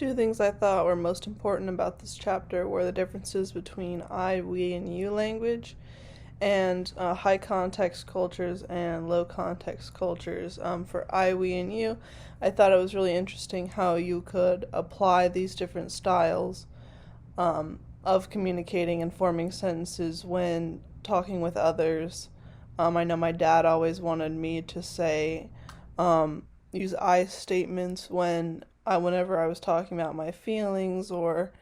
Two things I thought were most important about this chapter were the differences between I, we, and you language and high context cultures and low context cultures. For I, we, and you, I thought it was really interesting how you could apply these different styles of communicating and forming sentences when talking with others. I know my dad always wanted me to say, use I statements whenever I was talking about my feelings or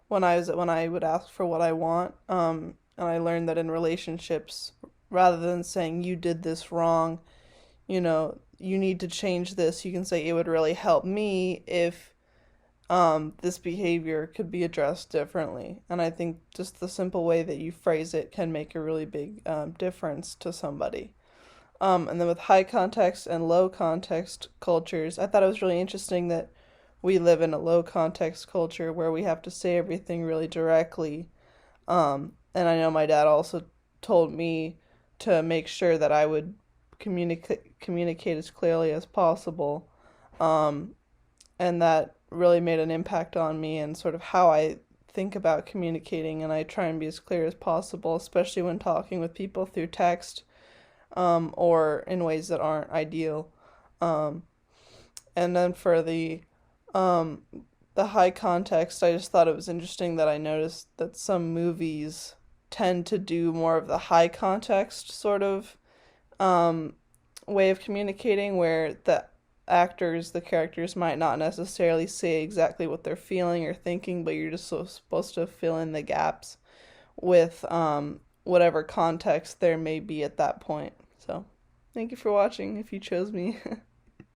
when I would ask for what I want. And I learned that in relationships, rather than saying you did this wrong, you need to change this, you can say it would really help me if this behavior could be addressed differently. And I think just the simple way that you phrase it can make a really big difference to somebody. And then with high context and low context cultures, I thought it was really interesting that we live in a low context culture where we have to say everything really directly. And I know my dad also told me to make sure that I would communicate as clearly as possible. Um, and that really made an impact on me and sort of how I think about communicating. And I try and be as clear as possible, especially when talking with people through text, or in ways that aren't ideal. Um, and then for um, the high context, I just thought it was interesting that I noticed that some movies tend to do more of the high context sort of um, way of communicating, where the characters might not necessarily say exactly what they're feeling or thinking, but you're just supposed to fill in the gaps with whatever context there may be at that point. So, thank you for watching if you chose me.